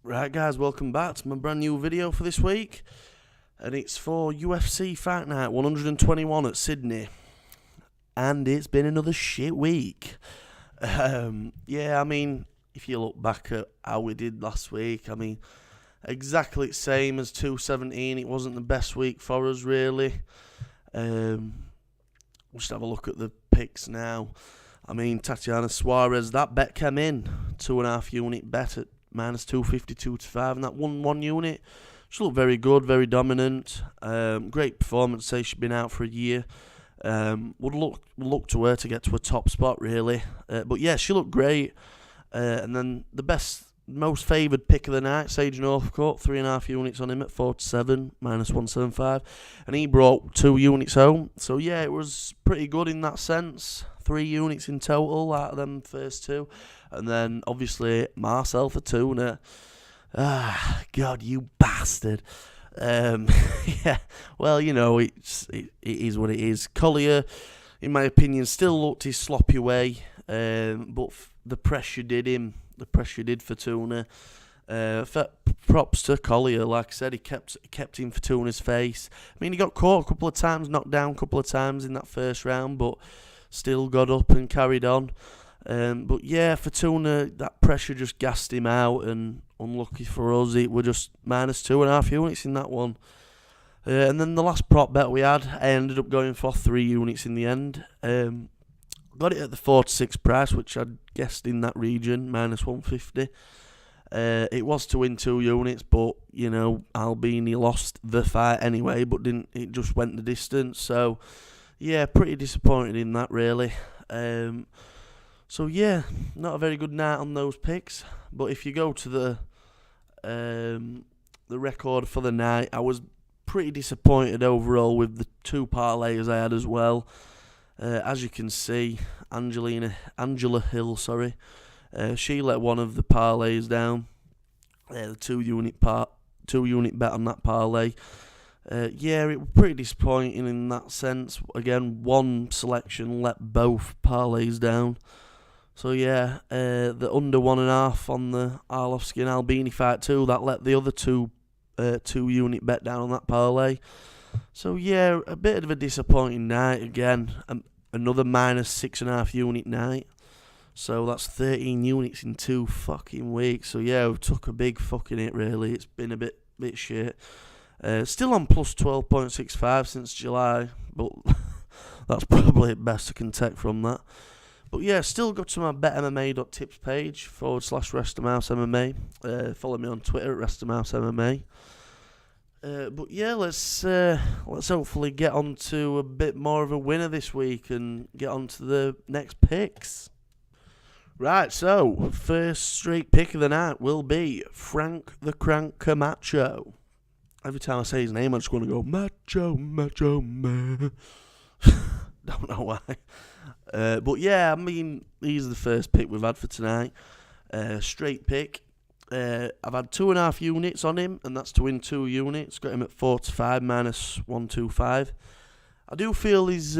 Right guys, welcome back to my brand new video for this week, and it's for UFC Fight Night 121 at Sydney, and it's been another shit week. Yeah, I mean, if you look back at how we did last week, I mean, exactly the same as 217, it wasn't the best week for us really. Just have a look at the picks now. I mean, Tatiana Suarez, that bet came in, 2.5 unit bet at minus 252 to 5, and that won 1 unit. She looked very good, very dominant. Great performance. Say she'd been out for a year. Would look to her to get to a top spot really. But yeah, she looked great. And then the most favoured pick of the night, Sage Northcote, 3.5 units on him at 4-7, minus 175, and he brought 2 units home. So yeah, it was pretty good in that sense. 3 units in total out of them first 2. And then, obviously, Marcel for tuna. God, you bastard. Yeah, well, you know, it is what it is. Collier, in my opinion, still looked his sloppy way. But the pressure did him. The pressure did for tuna. Props to Collier. Like I said, he kept him for tuna's face. I mean, he got caught a couple of times, knocked down a couple of times in that first round, but still got up and carried on. But yeah, Fortuna, that pressure just gassed him out, and unlucky for us, it were just minus 2.5 units in that one. And then the last prop bet we had, I ended up going for 3 units in the end. Got it at the 4-6 price, which I'd guessed in that region, minus 150. It was to win 2 units, but, you know, Albini lost the fight anyway, but it just went the distance. So, yeah, pretty disappointed in that, really. So yeah, not a very good night on those picks. But if you go to the record for the night, I was pretty disappointed overall with the 2 parlays I had as well. As you can see, Angela Hill, she let one of the parlays down. The 2 unit bet on that parlay. Yeah, it was pretty disappointing in that sense. Again, one selection let both parlays down. So yeah, the under 1.5 on the Arlovski and Albini fight too, that let the other 2 unit bet down on that parlay. So yeah, a bit of a disappointing night again. Another minus 6.5 unit night. So that's 13 units in 2 fucking weeks. So yeah, we took a big fucking hit really. It's been a bit shit. Still on plus 12.65 since July, but that's probably the best I can take from that. But yeah, still go to my betmma.tips page /RestomhouseMMA. Follow me on Twitter at RestomhouseMMA. But yeah, let's hopefully get on to a bit more of a winner this week and get on to the next picks. Right, so first straight pick of the night will be Frank the Crank Camacho. Every time I say his name, I just want to go, Macho, Macho, Man. Don't know why. But yeah, I mean, he's the first pick we've had for tonight. Straight pick. I've had 2.5 units on him, and that's to win 2 units. Got him at 4-5, minus 125. I do feel he's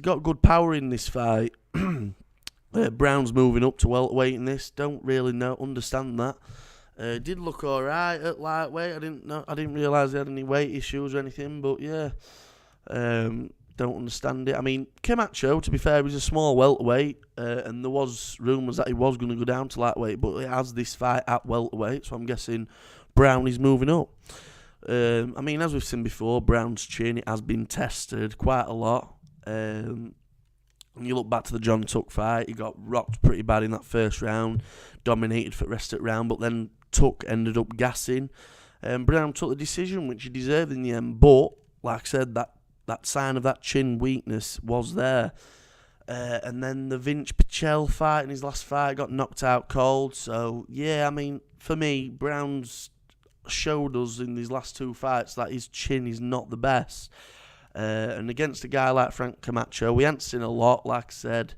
got good power in this fight. Brown's moving up to welterweight in this. Don't really understand that. Did look alright at lightweight. I didn't realise he had any weight issues or anything, but yeah, don't understand it. I mean, Camacho, to be fair, he's a small welterweight, and there was rumours that he was going to go down to lightweight, but he has this fight at welterweight, so I'm guessing Brown is moving up. I mean, as we've seen before, Brown's chin, it has been tested quite a lot. When you look back to the John Tuck fight, he got rocked pretty bad in that first round, dominated for the rest of the round, but then Tuck ended up gassing. Brown took the decision, which he deserved in the end, but, like I said, that sign of that chin weakness was there. And then the Vince Pichel fight in his last fight got knocked out cold. So, yeah, I mean, for me, Brown's showed us in these last 2 fights that his chin is not the best. And against a guy like Frank Camacho, we haven't seen a lot, like I said.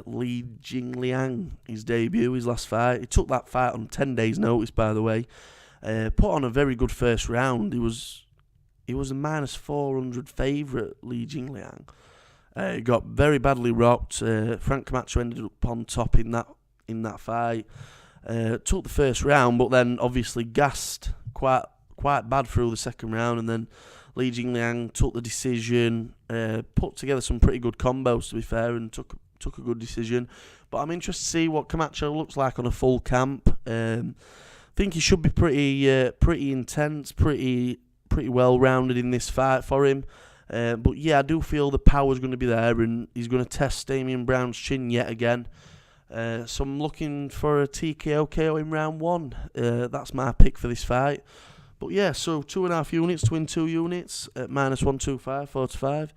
Li Jingliang, his debut, his last fight. He took that fight on 10 days' notice, by the way. Put on a very good first round. He was a minus 400 favourite, Li Jingliang. He got very badly rocked. Frank Camacho ended up on top in that fight. Took the first round, but then obviously gassed quite bad through the second round, and then Li Jingliang took the decision, put together some pretty good combos to be fair, and took a good decision. But I'm interested to see what Camacho looks like on a full camp. I think he should be pretty intense, pretty well rounded in this fight for him. But yeah, I do feel the power's going to be there, and he's going to test Damian Brown's chin yet again. So I'm looking for a TKO KO in round 1. That's my pick for this fight. But yeah, so 2.5 units to win 2 units at -125, 4-5.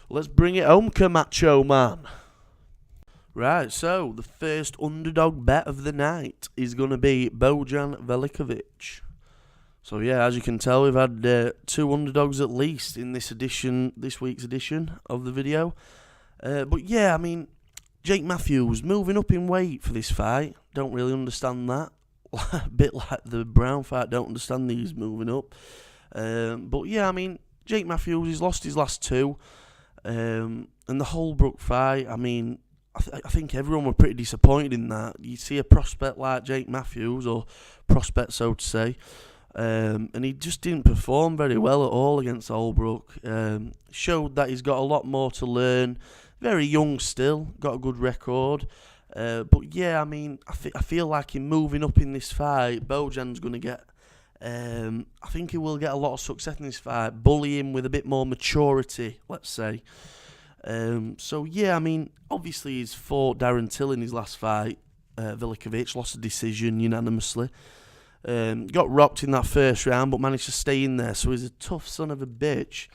Let's bring it home, Camacho, man. Right, so the first underdog bet of the night is going to be Bojan Velickovic. So yeah, as you can tell, we've had 2 underdogs at least in this week's edition of the video. But yeah, I mean, Jake Matthews moving up in weight for this fight. Don't really understand that. A bit like the Brown fight, don't understand these moving up. But yeah, I mean, Jake Matthews, he's lost his last 2. And the Holbrook fight, I mean, I think everyone were pretty disappointed in that. You see a prospect like Jake Matthews, or prospect so to say, and he just didn't perform very well at all against Holbrook. Showed that he's got a lot more to learn. Very young still, got a good record. But yeah, I mean, I feel like him moving up in this fight, Bojan's going to get, I think he will get a lot of success in this fight, bully him with a bit more maturity, let's say. So yeah, I mean, obviously he's fought Darren Till in his last fight. Velickovic lost a decision unanimously. Got rocked in that first round, but managed to stay in there. So he's a tough son of a bitch.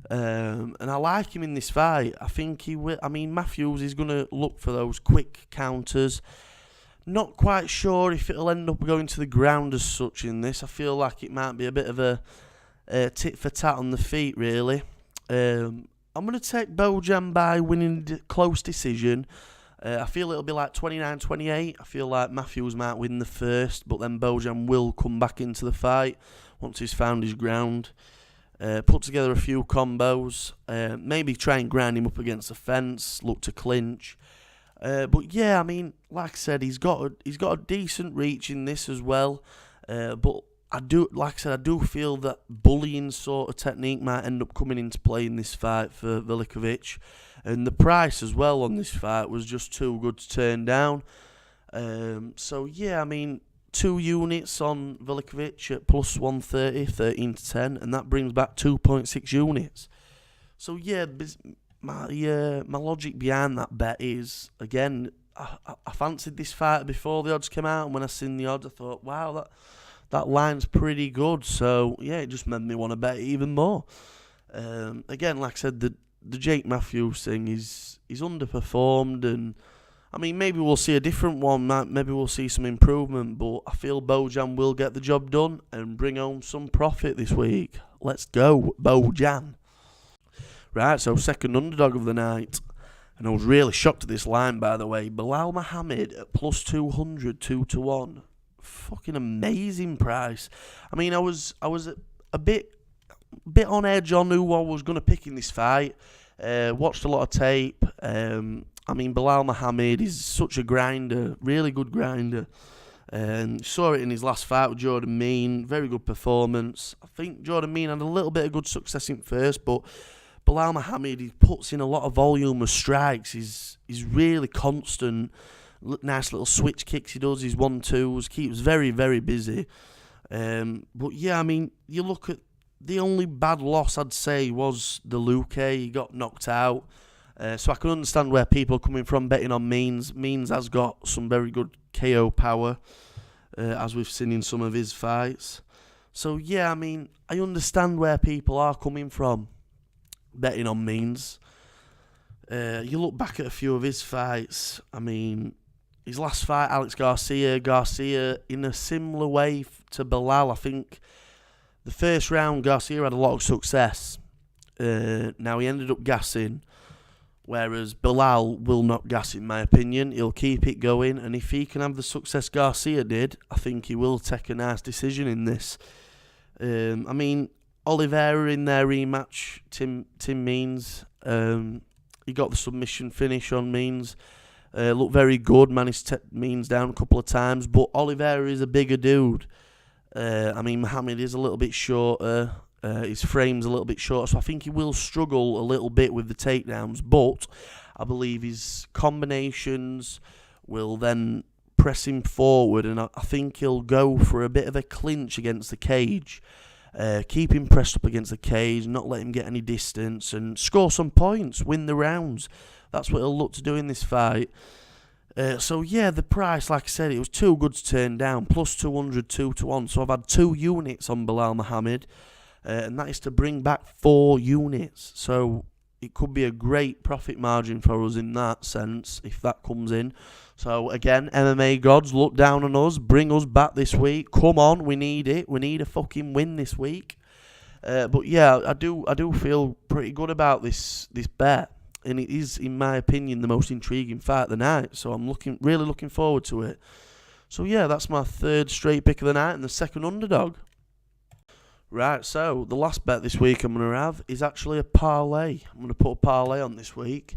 And I like him in this fight. I think he will. I mean, Matthews is going to look for those quick counters. Not quite sure if it'll end up going to the ground as such in this. I feel like it might be a bit of a tit for tat on the feet, really. I'm going to take Bojan by winning close decision. I feel it'll be like 29-28. I feel like Matthews might win the first, but then Bojan will come back into the fight once he's found his ground. Put together a few combos. Maybe try and grind him up against the fence. Look to clinch. But yeah, I mean, like I said, he's got a decent reach in this as well. But I do feel that bullying sort of technique might end up coming into play in this fight for Velickovic, and the price as well on this fight was just too good to turn down. So yeah, I mean, 2 units on Velickovic at +130, 13-10, and that brings back 2.6 units. So yeah, my logic behind that bet is, again, I fancied this fight before the odds came out, and when I seen the odds, I thought, wow, that line's pretty good. So yeah, it just made me want to bet even more. Again, like I said, the Jake Matthews thing is underperformed, and I mean, maybe we'll see a different one. Maybe we'll see some improvement, but I feel Bojan will get the job done and bring home some profit this week. Let's go, Bojan. Right, so second underdog of the night. And I was really shocked at this line, by the way. Bilal Muhammad at +200, 2-1. Fucking amazing price. I mean, I was a bit on edge on who I was going to pick in this fight. Watched a lot of tape. I mean, Bilal Muhammad is such a grinder, really good grinder. Saw it in his last fight with Jordan Mean, very good performance. I think Jordan Mean had a little bit of good success in first, but Bilal Muhammad, he puts in a lot of volume of strikes. He's really constant. Nice little switch kicks he does, his 1-2s, keeps very, very busy. But yeah, I mean, you look at the only bad loss I'd say was the Luque. He got knocked out. So I can understand where people are coming from betting on Means. Means has got some very good KO power, as we've seen in some of his fights. So yeah, I mean, I understand where people are coming from betting on Means. You look back at a few of his fights. I mean, his last fight, Alex Garcia in a similar way to Bilal. I think the first round, Garcia had a lot of success. Now he ended up gassing, whereas Bilal will not gas, in my opinion. He'll keep it going, and if he can have the success Garcia did, I think he will take a nice decision in this. I mean, Oliveira in their rematch, Tim Means, he got the submission finish on Means. Looked very good, managed to take means down a couple of times, but Oliveira is a bigger dude. I mean, Muhammad is a little bit shorter. His frame's a little bit shorter, so I think he will struggle a little bit with the takedowns, but I believe his combinations will then press him forward, and I think he'll go for a bit of a clinch against the cage. Keep him pressed up against the cage, not let him get any distance, and score some points, win the rounds. That's what he'll look to do in this fight. So yeah, the price, like I said, it was too good to turn down. Plus 200, 2-1. So I've had 2 units on Bilal Muhammad, and that is to bring back 4 units. So it could be a great profit margin for us in that sense, if that comes in. So again, MMA gods, look down on us, bring us back this week. Come on, we need it. We need a fucking win this week. But yeah, I do feel pretty good about this bet. And it is, in my opinion, the most intriguing fight of the night. So I'm really looking forward to it. So yeah, that's my 3rd straight pick of the night and the 2nd underdog. Right, so the last bet this week I'm going to have is actually a parlay. I'm going to put a parlay on this week.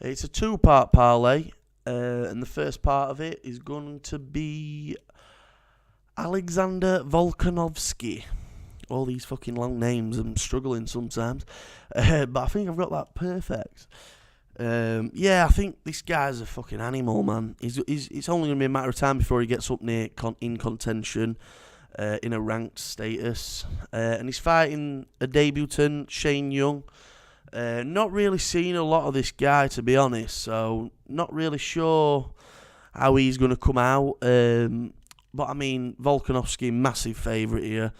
It's a 2-part parlay. And the first part of it is going to be Alexander Volkanovski. All these fucking long names, I'm struggling sometimes. But I think I've got that perfect. Yeah, I think this guy's a fucking animal, man. It's only going to be a matter of time before he gets up near in contention in a ranked status. And he's fighting a debutant, Shane Young. Not really seen a lot of this guy, to be honest, so not really sure how he's going to come out. But I mean, Volkanovski, massive favourite here.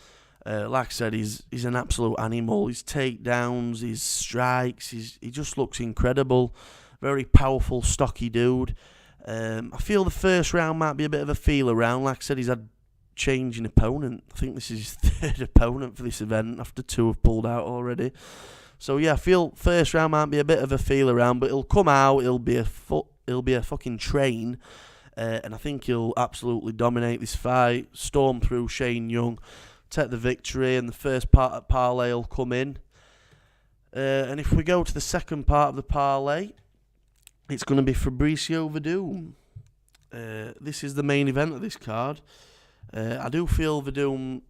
Like I said, he's an absolute animal. His takedowns, his strikes, he just looks incredible. Very powerful, stocky dude. I feel the first round might be a bit of a feeler round. Like I said, he's had change in opponent. I think this is his 3rd opponent for this event after 2 have pulled out already. So yeah, I feel first round might be a bit of a feel around, but he'll come out. He'll be a fucking train, and I think he'll absolutely dominate this fight, storm through Shane Young, take the victory, and the first part of parlay will come in. And if we go to the second part of the parlay, it's going to be Fabricio Verdum. This is the main event of this card. I do feel Verdum.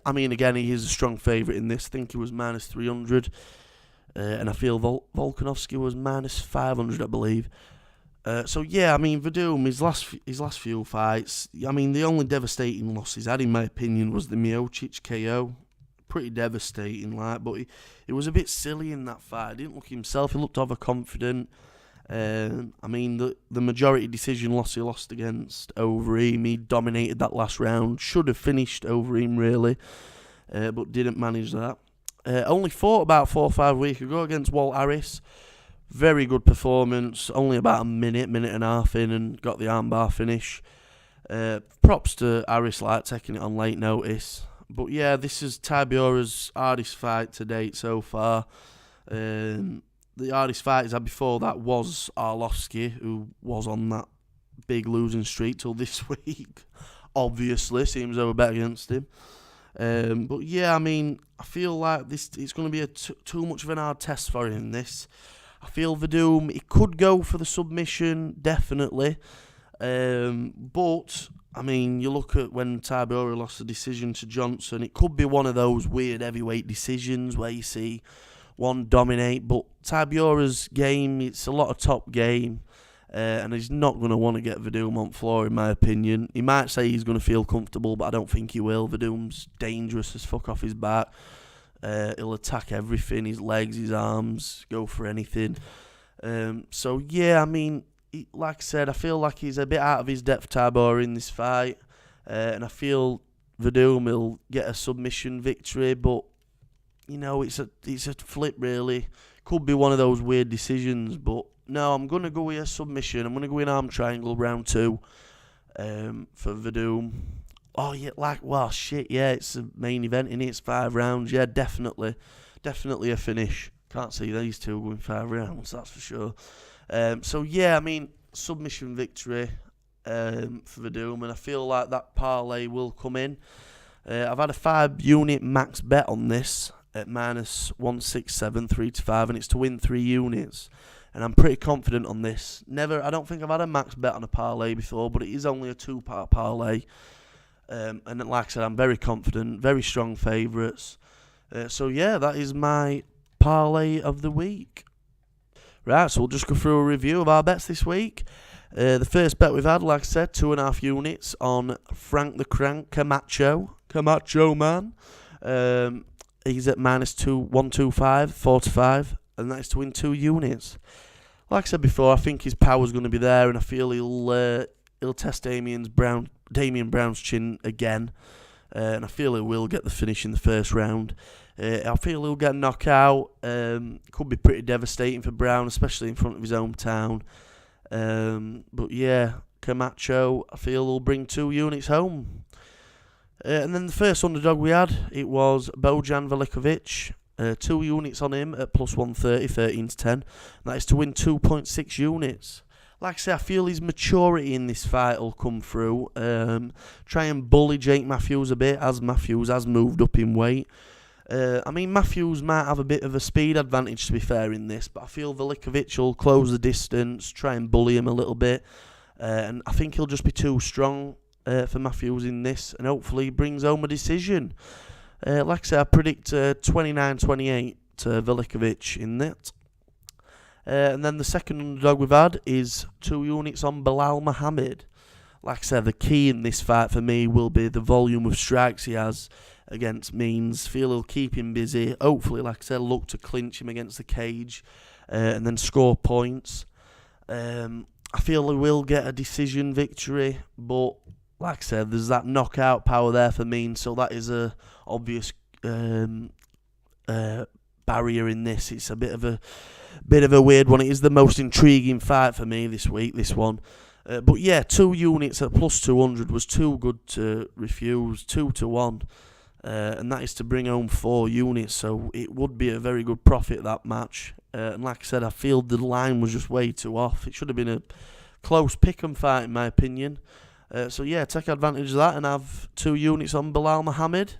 I mean, again, he is a strong favourite in this. I think he was minus 300. And I feel Volkanovski was minus 500, I believe. So, yeah, I mean, Verdum, his last few fights, I mean, the only devastating loss he's had, in my opinion, was the Miocic KO. Pretty devastating, but he was a bit silly in that fight. He didn't look himself. He looked overconfident. I mean, the majority decision loss he lost against Overeem, he dominated that last round. Should have finished Overeem, really, but didn't manage that. Only fought about 4 or 5 weeks ago against Walt Harris. Very good performance. Only about a minute and a half in, and got the armbar finish. Props to Harris, taking it on late notice. But yeah, this is Tybura's hardest fight to date so far. The hardest fight he's had before that was Arlovski, who was on that big losing streak till this week. Obviously, seems over bet against him. But yeah, I mean, I feel like it's going to be too much of an hard test for him, this. I feel Verdum, he could go for the submission, definitely. But, I mean, you look at when Tybura lost the decision to Johnson, it could be one of those weird heavyweight decisions where you see one dominate, but Tybura's game, it's a lot of top game, and he's not going to want to get Verdum on floor, in my opinion. He might say he's going to feel comfortable, but I don't think he will. Verdum's dangerous as fuck off his back. He'll attack everything, his legs, his arms, go for anything. So, yeah, I mean, like I said, I feel like he's a bit out of his depth, Tybura, in this fight, and I feel Verdum will get a submission victory, but you know, it's a flip, really. Could be one of those weird decisions, but no, I'm going to go with a submission. I'm going to go in arm triangle round 2 for Verdum. Oh, yeah, shit, yeah, it's a main event, innit? It's 5 rounds. Yeah, definitely a finish. Can't see these two going 5 rounds, that's for sure. So, yeah, I mean, submission victory for Verdum, and I feel like that parlay will come in. I've had a 5 unit max bet on this, at minus 167, 3 to 5, and it's to win 3 units. And I'm pretty confident on this. I don't think I've had a max bet on a parlay before, but it is only a 2-part parlay. And like I said, I'm very confident, very strong favourites. So yeah, that is my parlay of the week. Right, so we'll just go through a review of our bets this week. The first bet we've had, like I said, 2.5 units on Frank the Crank Camacho. Camacho man. He's at minus 125, 4 to 5, and that is to win 2 units. Like I said before, I think his power's going to be there, and I feel he'll test Damian Brown's chin again, and I feel he will get the finish in the first round. I feel he'll get knocked out. Could be pretty devastating for Brown, especially in front of his hometown. But yeah, Camacho, I feel he'll bring 2 units home. And then the first underdog we had, it was Bojan Velickovic. 2 units on him at plus 130, 13 to 10. And that is to win 2.6 units. Like I say, I feel his maturity in this fight will come through. Try and bully Jake Matthews a bit, as Matthews has moved up in weight. I mean, Matthews might have a bit of a speed advantage, to be fair, in this, but I feel Velickovic will close the distance, try and bully him a little bit, and I think he'll just be too strong for Matthews in this, and hopefully he brings home a decision. Like I say, I predict 29-28 to Velickovic in that. And then the second underdog we've had is 2 units on Belal Muhammad. Like I said, the key in this fight for me will be the volume of strikes he has against Means. Feel he'll keep him busy. Hopefully, like I said, look to clinch him against the cage and then score points. I feel he will get a decision victory, but like I said, there's that knockout power there for Means, so that is a obvious barrier in this. It's a bit of a weird one. It is the most intriguing fight for me this week, this one. But yeah, 2 units at plus 200 was too good to refuse. 2 to 1. And that is to bring home 4 units, so it would be a very good profit, that match. And like I said, I feel the line was just way too off. It should have been a close pick-em fight, in my opinion. So yeah, take advantage of that and have 2 units on Belal Muhammad.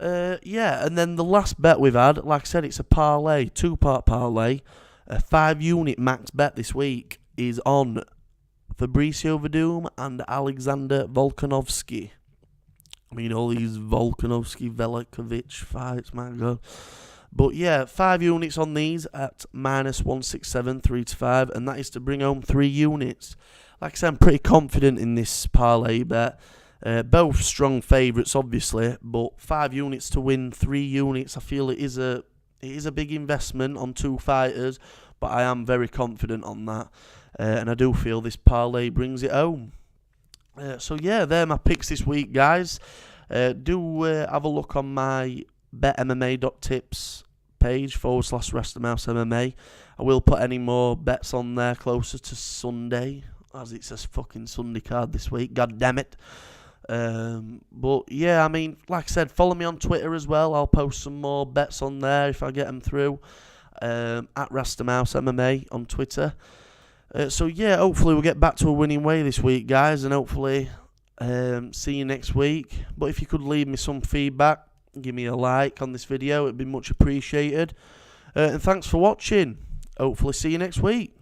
Yeah, and then the last bet we've had, like I said, it's a parlay, 2-part parlay. A 5-unit max bet this week is on Fabricio Verdum and Alexander Volkanovski. I mean, all these Velickovic fights, my God. But yeah, 5 units on these at minus 167, 3 to 5, and that is to bring home 3 units. Like I said, I'm pretty confident in this parlay bet. Both strong favourites, obviously, but 5 units to win 3 units, I feel it is a big investment on 2 fighters, but I am very confident on that, and I do feel this parlay brings it home. So yeah, they're my picks this week, guys. Do have a look on my betmma.tips page /RestonHouseMMA. I will put any more bets on there closer to Sunday, as it's a fucking Sunday card this week. God damn it. But yeah, I mean, like I said, follow me on Twitter as well. I'll post some more bets on there if I get them through. At RestonHouseMMA on Twitter. So yeah, hopefully we'll get back to a winning way this week, guys, and hopefully see you next week. But if you could leave me some feedback, give me a like on this video, it'd be much appreciated. And thanks for watching. Hopefully see you next week.